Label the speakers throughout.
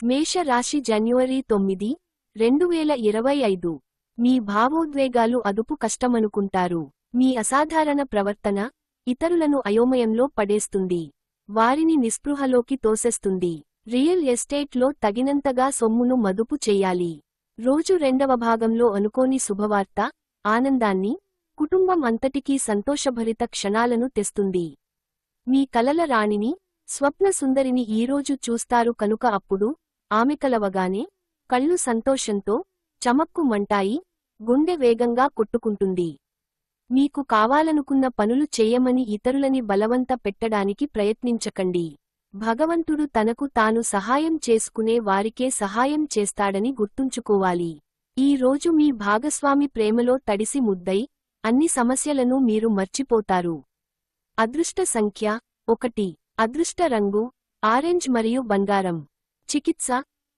Speaker 1: మేష రాశి జనవరి 9, 2025. మీ భావోద్వేగాలు అదుపు కష్టమనుకుంటారు. మీ అసాధారణ ప్రవర్తన ఇతరులను అయోమయంలో పడేస్తుంది. వారిని నిస్పృహలోకి తోసేస్తుంది. రియల్ ఎస్టేట్లో తగినంతగా సొమ్మును మదుపు చెయ్యాలి. రోజు రెండవ భాగంలో అనుకోని శుభవార్త ఆనందాన్ని, కుటుంబం అంతటికీ సంతోషభరిత క్షణాలను తెస్తుంది. మీ కలల రాణిని, స్వప్న సుందరిని ఈరోజు చూస్తారు కనుక అప్పుడు ఆమె కలవగానే కళ్ళు సంతోషంతో చమక్కుమంటాయి, గుండె వేగంగా కొట్టుకుంటుంది. మీకు కావాలనుకున్న పనులు చెయ్యమని ఇతరులని బలవంత పెట్టడానికి ప్రయత్నించకండి. భగవంతుడు తనకు తాను సహాయం చేసుకునే వారికే సహాయం చేస్తాడని గుర్తుంచుకోవాలి. ఈ రోజు మీ భాగస్వామి ప్రేమలో తడిసి ముద్దై అన్ని సమస్యలను మీరు మర్చిపోతారు. అదృష్ట సంఖ్య 1. అదృష్ట రంగు ఆరెంజ్ మరియు బంగారం. చికిత్స,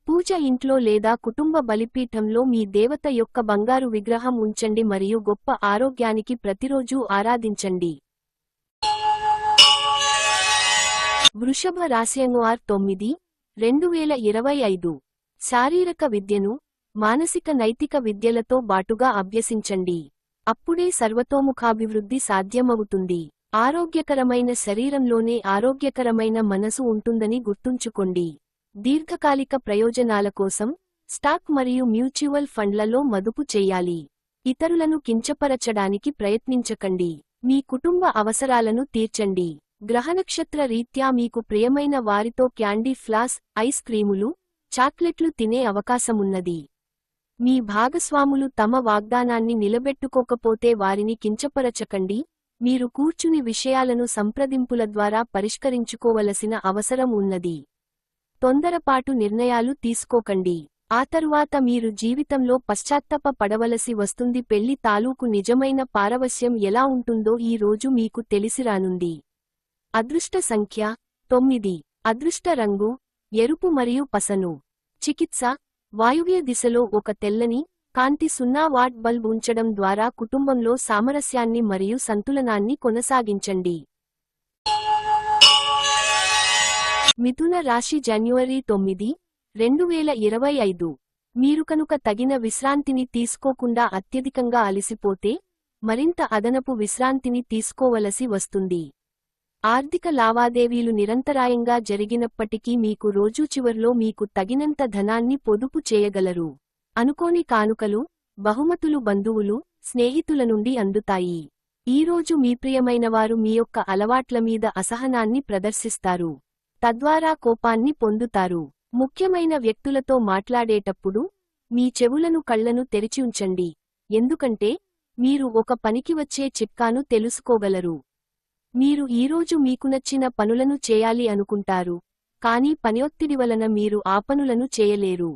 Speaker 1: పూజ ఇంట్లో లేదా కుటుంబ బలిపీఠంలో మీ దేవత యొక్క బంగారు విగ్రహం ఉంచండి మరియు గొప్ప ఆరోగ్యానికి ప్రతిరోజూ ఆరాధించండి. వృషభ రాశి జనవరి 9, 2025. శారీరక విద్యను, మానసిక నైతిక విద్యలతో బాటుగా అభ్యసించండి. అప్పుడే సర్వతోముఖాభివృద్ధి సాధ్యమవుతుంది. ఆరోగ్యకరమైన శరీరంలోనే ఆరోగ్యకరమైన మనసు ఉంటుందని గుర్తుంచుకోండి. దీర్ఘకాలిక ప్రయోజనాల కోసం స్టాక్ మరియు మ్యూచువల్ ఫండ్లలో మదుపు చెయ్యాలి. ఇతరులను కించపరచడానికి ప్రయత్నించకండి. మీ కుటుంబ అవసరాలను తీర్చండి. గ్రహనక్షత్ర రీత్యా మీకు ప్రియమైన వారితో క్యాండీ ఫ్లాస్, ఐస్ క్రీములు, చాక్లెట్లు తినే అవకాశమున్నది. మీ భాగస్వాములు తమ వాగ్దానాన్ని నిలబెట్టుకోకపోతే వారిని కించపరచకండి. మీరు కూర్చుని విషయాలను సంప్రదింపుల ద్వారా పరిష్కరించుకోవలసిన అవసరం ఉన్నది. తొందరపాటు నిర్ణయాలు తీసుకోకండి. ఆ తరువాత మీరు జీవితంలో పశ్చాత్తాప పడవలసి వస్తుంది. పెళ్లి తాలూకు నిజమైన పారవశ్యం ఎలా ఉంటుందో ఈ రోజు మీకు తెలిసిరానుంది. అదృష్ట సంఖ్య 9. అదృష్ట రంగు ఎరుపు మరియు పసను. చికిత్స, వాయువ్య దిశలో ఒక తెల్లని, కాంతి 0 వాట్ బల్బ్ ఉంచడం ద్వారా కుటుంబంలో సామరస్యాన్ని మరియు సంతులనాన్ని కొనసాగించండి. మిథున రాశి జనవరి 9, 2025. మీరు కనుక తగిన విశ్రాంతిని తీసుకోకుండా అత్యధికంగా అలసిపోతే మరింత అదనపు విశ్రాంతిని తీసుకోవలసి వస్తుంది. ఆర్థిక లావాదేవీలు నిరంతరాయంగా జరిగినప్పటికీ మీకు రోజు చివర్లో మీకు తగినంత ధనాన్ని పొదుపు చేయగలరు. అనుకోని కానుకలు, బహుమతులు బంధువులు, స్నేహితుల నుండి అందుతాయి. ఈరోజు మీ ప్రియమైనవారు మీ యొక్క అలవాట్ల మీద అసహనాన్ని ప్రదర్శిస్తారు. తద్వారా కోపాన్ని పొందుతారు. ముఖ్యమైన వ్యక్తులతో మాట్లాడేటప్పుడు మీ చెవులను కళ్లను తెరిచి ఉంచండి. ఎందుకంటే మీరు ఒక పనికి వచ్చే చిట్కాను తెలుసుకోగలరు. మీరు ఈరోజు మీకు నచ్చిన పనులను చేయాలి అనుకుంటారు, కానీ పనిఒత్తిడి వలన మీరు ఆ పనులను చేయలేరు.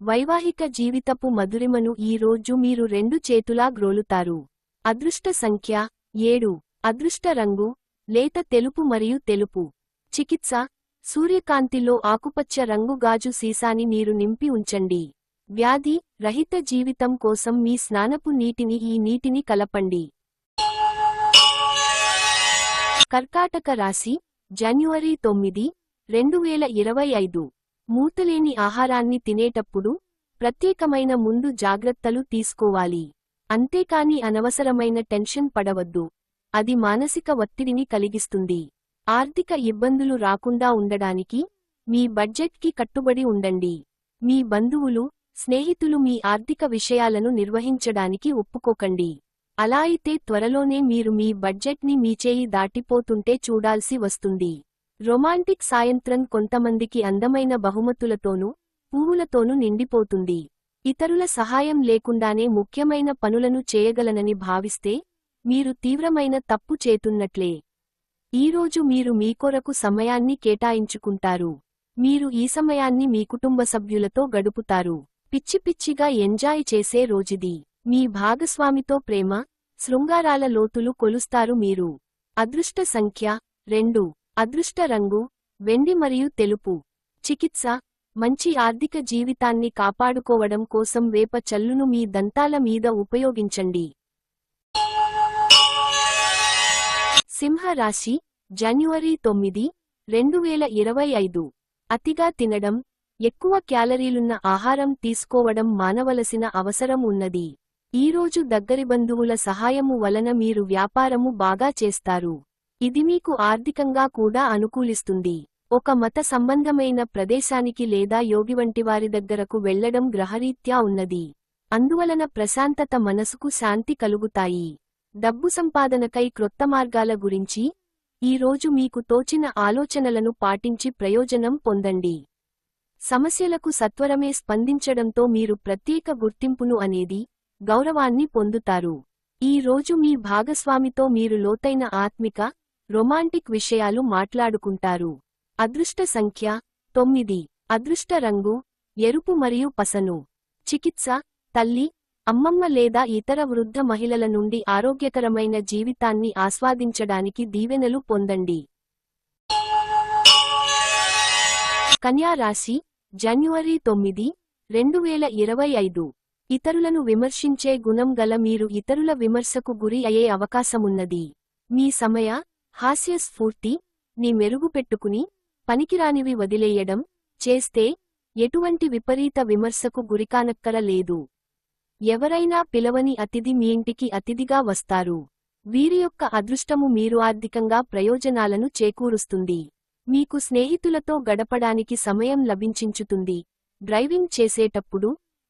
Speaker 1: వైవాహిక జీవితపు మధురిమను ఈ రోజు మీరు రెండు చేతులా గ్రోలుతారు. అదృష్ట సంఖ్య 7. అదృష్ట రంగు లేత తెలుపు మరియు తెలుపు. చికిత్స, సూర్యకాంతిలో ఆకుపచ్చ రంగు గాజు సీసాని నీరు నింపి ఉంచండి. వ్యాధి రహిత జీవితం కోసం మీ స్నానపు నీటిని ఈ నీటిని కలపండి. కర్కాటక రాశి జనవరి 9, 2025. మూతలేని ఆహారాన్ని తినేటప్పుడు ప్రత్యేకమైన ముందు జాగ్రత్తలు తీసుకోవాలి. అంతేకాని అనవసరమైన టెన్షన్ పడవద్దు. అది మానసిక ఒత్తిడిని కలిగిస్తుంది. ఆర్థిక ఇబ్బందులు రాకుండా ఉండడానికి మీ బడ్జెట్కి కట్టుబడి ఉండండి. మీ బంధువులు, స్నేహితులు మీ ఆర్థిక విషయాలను నిర్వహించడానికి ఒప్పుకోకండి. అలా అయితే త్వరలోనే మీరు మీ బడ్జెట్ని మీ చేయి దాటిపోతుంటే చూడాల్సి వస్తుంది. రొమాంటిక్ సాయంత్రం కొంతమందికి అందమైన బహుమతులతోనూ, పువ్వులతోనూ నిండిపోతుంది. ఇతరుల సహాయం లేకుండానే ముఖ్యమైన పనులను చేయగలనని భావిస్తే మీరు తీవ్రమైన తప్పు చేతున్నట్లే. ఈరోజు మీరు మీ కొరకు సమయాన్ని కేటాయించుకుంటారు. మీరు ఈ సమయాన్ని మీ కుటుంబ సభ్యులతో గడుపుతారు. పిచ్చి పిచ్చిగా ఎంజాయ్ చేసే రోజుది. మీ భాగస్వామితో ప్రేమ, శృంగారాల లోతులు కొలుస్తారు మీరు. అదృష్ట సంఖ్య 2. అదృష్ట రంగు వెండి మరియు తెలుపు. చికిత్స, మంచి ఆర్థిక జీవితాన్ని కాపాడుకోవడం కోసం వేప చల్లును మీ దంతాల మీద ఉపయోగించండి. సింహ రాశి జనవరి 9, 2025. అతిగా తినడం, ఎక్కువ క్యాలరీలున్న ఆహారం తీసుకోవడం మానవలసిన అవసరం ఉన్నది. ఈరోజు దగ్గరి బంధువుల సహాయము వలన మీరు వ్యాపారము బాగా చేస్తారు. ఇది మీకు ఆర్థికంగా కూడా అనుకూలిస్తుంది. ఒక మత సంబంధమైన ప్రదేశానికి లేదా యోగివంటివారి దగ్గరకు వెళ్లడం గ్రహరీత్యా ఉన్నది. అందువలన ప్రశాంతత మనసుకు శాంతి కలుగుతాయి. డబ్బు సంపాదనకై క్రొత్త మార్గాల గురించి ఈరోజు మీకు తోచిన ఆలోచనలను పాటించి ప్రయోజనం పొందండి. సమస్యలకు సత్వరమే స్పందించడంతో మీరు ప్రత్యేక గుర్తింపును అనేది గౌరవాన్ని పొందుతారు. ఈ రోజు మీ భాగస్వామితో మీరు లోతైన ఆత్మిక, రొమాంటిక్ విషయాలు మాట్లాడుకుంటారు. అదృష్ట సంఖ్య 9. అదృష్ట రంగు ఎరుపు మరియు పసను. చికిత్స తల్లి, అమ్మమ్మ లేదా ఇతర వృద్ధ మహిళల నుండి ఆరోగ్యకరమైన జీవితాన్ని ఆస్వాదించడానికి దీవెనలు పొందండి. కన్యా రాశి జనవరి 9, 2025. ఇతరులను విమర్శించే గుణం గల మీరు ఇతరుల విమర్శకు గురి అయ్యే అవకాశమున్నది. మీ సమయ, హాస్య స్ఫూర్తి ని మెరుగుపెట్టుకుని పనికిరానివి వదిలేయడం చేస్తే ఎటువంటి విపరీత విమర్శకు గురికానక్కర లేదు. ఎవరైనా పిలవని అతిథి మీ ఇంటికి అతిథిగా వస్తారు. వీరి యొక్క అదృష్టము మీరు ఆర్థికంగా ప్రయోజనాలను చేకూరుస్తుంది. మీకు స్నేహితులతో గడపడానికి సమయం లభించుతుంది. డ్రైవింగ్ చేసేటప్పుడు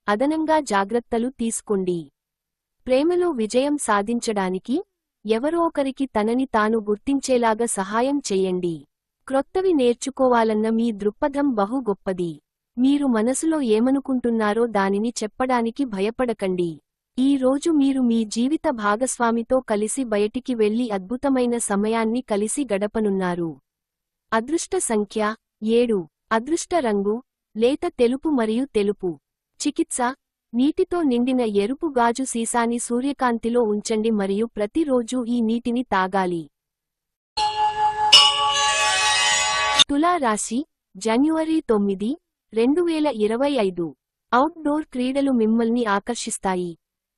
Speaker 1: అదనంగా జాగ్రత్తలు తీసుకోండి. ప్రేమలో విజయం సాధించడానికి ఎవరో ఒకరికి తనని తాను గుర్తించేలాగా సహాయం చెయ్యండి. క్రొత్తవి నేర్చుకోవాలన్న మీ దృక్పథం బహు గొప్పది. మీరు మనసులో ఏమనుకుంటున్నారో దానిని చెప్పడానికి భయపడకండి. ఈ రోజు మీరు మీ జీవిత భాగస్వామితో కలిసి బయటికి వెళ్లి అద్భుతమైన సమయాన్ని కలిసి గడపనున్నారు. అదృష్ట సంఖ్య 7. అదృష్ట రంగు లేత తెలుపు మరియు తెలుపు. చికిత్స నీటితో నిండిన ఎరుపు గాజు సీసాని సూర్యకాంతిలో ఉంచండి మరియు ప్రతిరోజూ ఈ నీటిని తాగాలి. తులా రాశి జనవరి 9, 2025. అవుట్డోర్ క్రీడలు మిమ్మల్ని ఆకర్షిస్తాయి.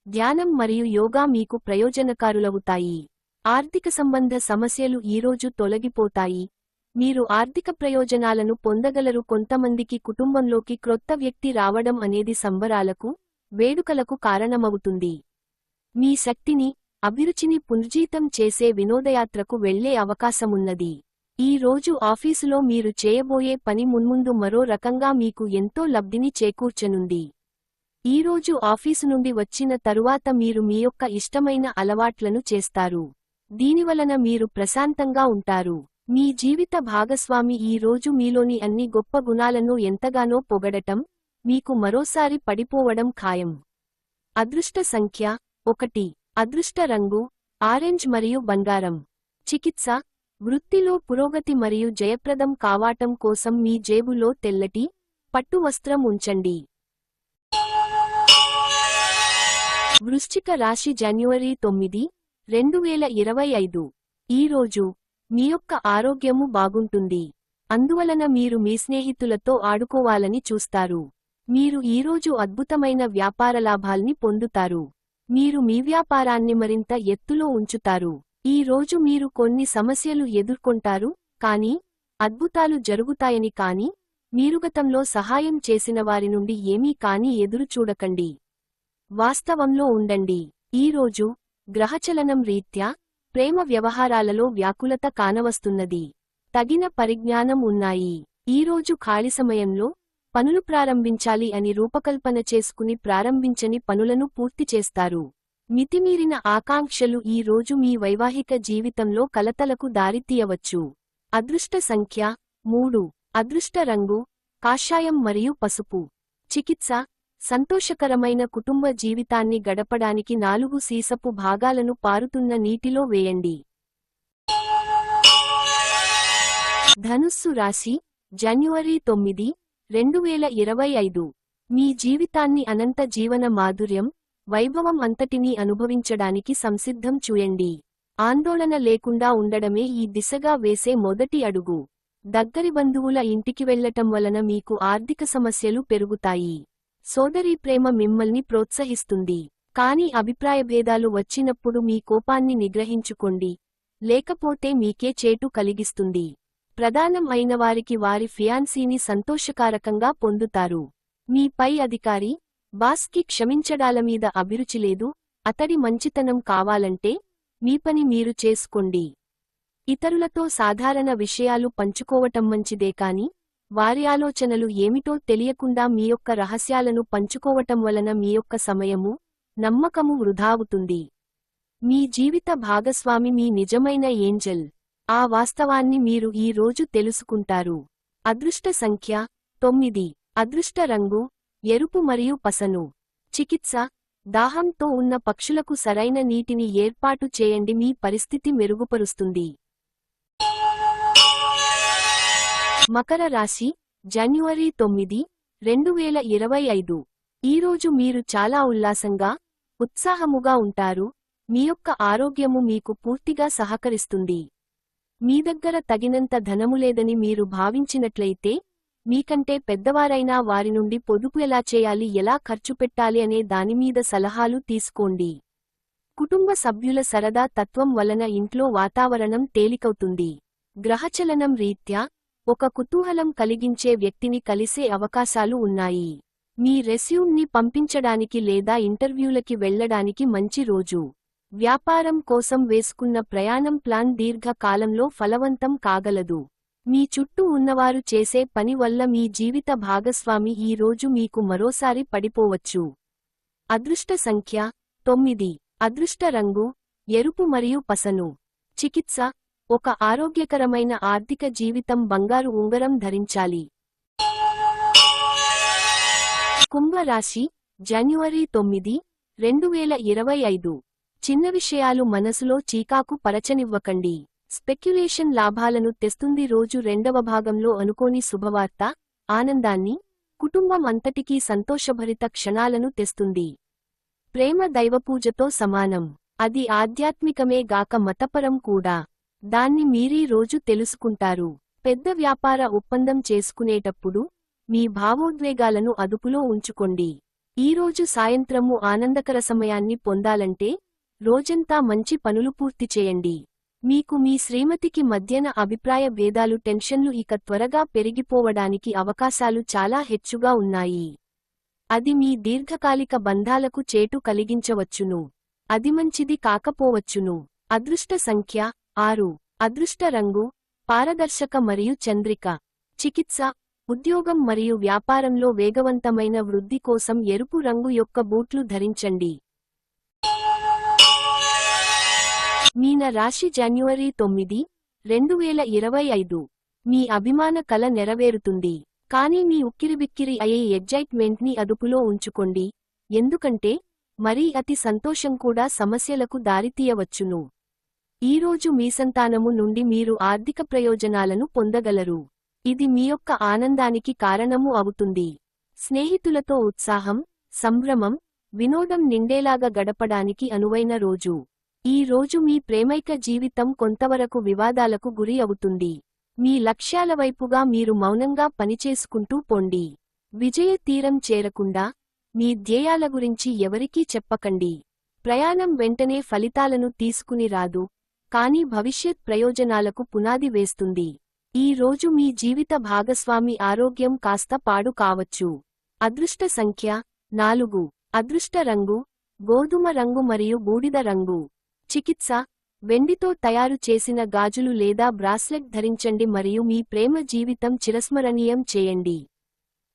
Speaker 1: ధ్యానం మరియు యోగా మీకు ప్రయోజనకారులవుతాయి. ఆర్థిక సంబంధ సమస్యలు ఈరోజు తొలగిపోతాయి. మీరు ఆర్థిక ప్రయోజనాలను పొందగలరు. కొంతమందికి కుటుంబంలోకి క్రొత్త వ్యక్తి రావడం అనేది సంబరాలకు, వేడుకలకు కారణమవుతుంది. మీ శక్తిని, అభిరుచిని పునర్జీతం చేసే వినోదయాత్రకు వెళ్లే అవకాశమున్నది. ఈ రోజు ఆఫీసులో మీరు చేయబోయే పని మున్ముందు మరో రకంగా మీకు ఎంతో లబ్ధిని చేకూర్చనుంది. ఈరోజు ఆఫీసు నుండి వచ్చిన తరువాత మీరు మీ యొక్క ఇష్టమైన అలవాట్లను చేస్తారు. దీనివలన మీరు ప్రశాంతంగా ఉంటారు. మీ జీవిత భాగస్వామి ఈ రోజు మీలోని అన్ని గొప్ప గుణాలను ఎంతగానో పొగడటం, మీకు మరోసారి పడిపోవడం ఖాయం. అదృష్ట సంఖ్య 1. అదృష్ట రంగు ఆరెంజ్ మరియు బంగారం. చికిత్స వృత్తిలో పురోగతి మరియు జయప్రదం కావాటం కోసం మీ జేబులో తెల్లటి, పట్టు వస్త్రం ఉంచండి. వృశ్చిక రాశి జనవరి 9, 2025. ఈరోజు మీ యొక్క ఆరోగ్యము బాగుంటుంది. అందువలన మీరు మీ స్నేహితులతో ఆడుకోవాలని చూస్తారు. మీరు ఈరోజు అద్భుతమైన వ్యాపార లాభాల్ని పొందుతారు. మీరు మీ వ్యాపారాన్ని మరింత ఎత్తులో ఉంచుతారు. ఈ రోజు మీరు కొన్ని సమస్యలు ఎదుర్కొంటారు, కానీ అద్భుతాలు జరుగుతాయని కానీ మీరు గతంలో సహాయం చేసిన వారి నుండి ఏమీ కానీ ఎదురుచూడకండి. వాస్తవంలో ఉండండి. ఈరోజు గ్రహచలనం రీత్యా ప్రేమ వ్యవహారాలలో వ్యాకులత కానవస్తున్నది. తగిన పరిజ్ఞానం ఉన్నాయి. ఈరోజు ఖాళీ సమయంలో పనులు ప్రారంభించాలి అని రూపకల్పన చేసుకుని ప్రారంభించని పనులను పూర్తి చేస్తారు. మితిమీరిన ఆకాంక్షలు ఈ రోజు మీ వైవాహిక జీవితంలో కలతలకు దారితీయవచ్చు. అదృష్ట సంఖ్య 3. అదృష్ట రంగు కాషాయం మరియు పసుపు. చికిత్స సంతోషకరమైన కుటుంబ జీవితాన్ని గడపడానికి 4 సీసపు భాగాలను పారుతున్న నీటిలో వేయండి. ధనుస్సు రాశి జనవరి 9, 2025. మీ జీవితాన్ని అనంత జీవన మాధుర్యం, వైభవం అంతటినీ అనుభవించడానికి సంసిద్ధం చూయండి. ఆందోళన లేకుండా ఉండడమే ఈ దిశగా వేసే మొదటి అడుగు. దగ్గరి బంధువుల ఇంటికి వెళ్లటం వలన మీకు ఆర్థిక సమస్యలు పెరుగుతాయి. సోదరీ ప్రేమ మిమ్మల్ని ప్రోత్సహిస్తుంది. కానీ అభిప్రాయభేదాలు వచ్చినప్పుడు మీ కోపాన్ని నిగ్రహించుకోండి, లేకపోతే మీకే చేటు కలిగిస్తుంది. ప్రదానం అయిన వారికి వారి ఫియాన్సీని సంతోషకారకంగా పొందుతారు. మీ పై అధికారి, బాస్కి క్షమించడాల మీద అభిరుచి లేదు, అతడి మంచితనం కావాలంటే మీ పని మీరు చేసుకోండి. ఇతరులతో సాధారణ విషయాలు పంచుకోవటం మంచిదే కాని వారి ఆలోచనలు ఏమిటో తెలియకుండా మీ యొక్క రహస్యాలను పంచుకోవటం వలన మీ యొక్క సమయము, నమ్మకము వృధావుతుంది. మీ జీవిత భాగస్వామి మీ నిజమైన ఏంజెల్. ఆ వాస్తవాన్ని మీరు ఈ రోజు తెలుసుకుంటారు. అదృష్ట సంఖ్య 9. అదృష్ట రంగు ఎరుపు మరియు పసను. చికిత్స: దాహంతో ఉన్న పక్షులకు సరైన నీటిని ఏర్పాటు చేయండి, మీ పరిస్థితి మెరుగుపరుస్తుంది. మకర రాశి, జనవరి 9, 2025. ఈరోజు మీరు చాలా ఉల్లాసంగా, ఉత్సాహముగా ఉంటారు. మీ యొక్క ఆరోగ్యము మీకు పూర్తిగా సహకరిస్తుంది. మీ దగ్గర తగినంత ధనము లేదని మీరు భావించినట్లయితే, మీకంటే పెద్దవారైనా వారి నుండి పొదుపు ఎలా చేయాలి, ఎలా ఖర్చు పెట్టాలి అనే దానిమీద సలహాలు తీసుకోండి. కుటుంబ సభ్యుల సరదా తత్వం వలన ఇంట్లో వాతావరణం తేలికవుతుంది. గ్రహచలనం రీత్యా ఒక కుతూహలం కలిగించే వ్యక్తిని కలిసే అవకాశాలు ఉన్నాయి. మీ రెస్యూమ్ని పంపించడానికి లేదా ఇంటర్వ్యూలకి వెళ్లడానికి మంచి రోజు. వ్యాపారం కోసం వేసుకున్న ప్రయాణం ప్లాన్ దీర్ఘ కాలంలో ఫలవంతం కాగలదు. మీ చుట్టూ ఉన్నవారు చేసే పని వల్ల మీ జీవిత భాగస్వామి ఈ రోజు మీకు మరోసారి పడిపోవచ్చు. అదృష్ట సంఖ్య 9. అదృష్ట రంగు ఎరుపు మరియు పసను. చికిత్స: ఒక ఆరోగ్యకరమైన ఆర్థిక జీవితం బంగారు ఉంగరం ధరించాలి. కుంభరాశి, జనవరి 9, 2025. చిన్న విషయాలు మనసులో చీకాకు పరచనివ్వకండి. స్పెక్యులేషన్ లాభాలను తెస్తుంది. రోజు రెండవ భాగంలో అనుకోని శుభవార్త, ఆనందాన్ని, కుటుంబం అంతటికీ సంతోషభరిత క్షణాలను తెస్తుంది. ప్రేమ దైవపూజతో సమానం. అది ఆధ్యాత్మికమే గాక మతపరం కూడా. దాన్ని మీరీ రోజు తెలుసుకుంటారు. పెద్ద వ్యాపార ఒప్పందం చేసుకునేటప్పుడు మీ భావోద్వేగాలను అదుపులో ఉంచుకోండి. ఈరోజు సాయంత్రము ఆనందకర సమయాన్ని పొందాలంటే రోజంతా మంచి పనులు పూర్తి చేయండి. మీకు మీ శ్రీమతికి మధ్యన అభిప్రాయ భేదాలు, టెన్షన్లు ఇక త్వరగా పెరిగిపోవడానికి అవకాశాలు చాలా హెచ్చుగా ఉన్నాయి. అది మీ దీర్ఘకాలిక బంధాలకు చేటు కలిగించవచ్చును. అది మంచిది కాకపోవచ్చును. అదృష్ట సంఖ్య 6. అదృష్ట రంగు పారదర్శక మరియు చంద్రిక. చికిత్స: ఉద్యోగం మరియు వ్యాపారంలో వేగవంతమైన వృద్ధి కోసం ఎరుపు రంగు యొక్క బూట్లు ధరించండి. మీన రాశి, జనవరి 9, 2025. మీ అభిమాన కల నెరవేరుతుంది. కానీ మీ ఉక్కిరిబిక్కిరి అయ్యే ఎగ్జైట్మెంట్ని అదుపులో ఉంచుకోండి, ఎందుకంటే మరీ అతి సంతోషం కూడా సమస్యలకు దారితీయవచ్చును. ఈరోజు మీ సంతానము నుండి మీరు ఆర్థిక ప్రయోజనాలను పొందగలరు. ఇది మీ యొక్క ఆనందానికి కారణము అవుతుంది. స్నేహితులతో ఉత్సాహం, సంభ్రమం, వినోదం నిండేలాగా గడపడానికి అనువైన రోజు. ఈ రోజు మీ ప్రేమైక జీవితం కొంతవరకు వివాదాలకు గురి అవుతుంది. మీ లక్ష్యాల వైపుగా మీరు మౌనంగా పనిచేసుకుంటూ పోండి. విజయ తీరం చేరకుండా మీ ధ్యేయాల గురించి ఎవరికీ చెప్పకండి. ప్రయాణం వెంటనే ఫలితాలను తీసుకుని రాదు, కానీ భవిష్యత్ ప్రయోజనాలకు పునాది వేస్తుంది. ఈ రోజు మీ జీవిత భాగస్వామి ఆరోగ్యం కాస్త పాడు కావచ్చు. అదృష్ట సంఖ్య 4. అదృష్ట రంగు గోధుమ రంగు మరియు బూడిద రంగు. చికిత్స: వెండితో తయారు చేసిన గాజులు లేదా బ్రాస్లెట్ ధరించండి మరియు మీ ప్రేమ జీవితం చిరస్మరణీయం చేయండి.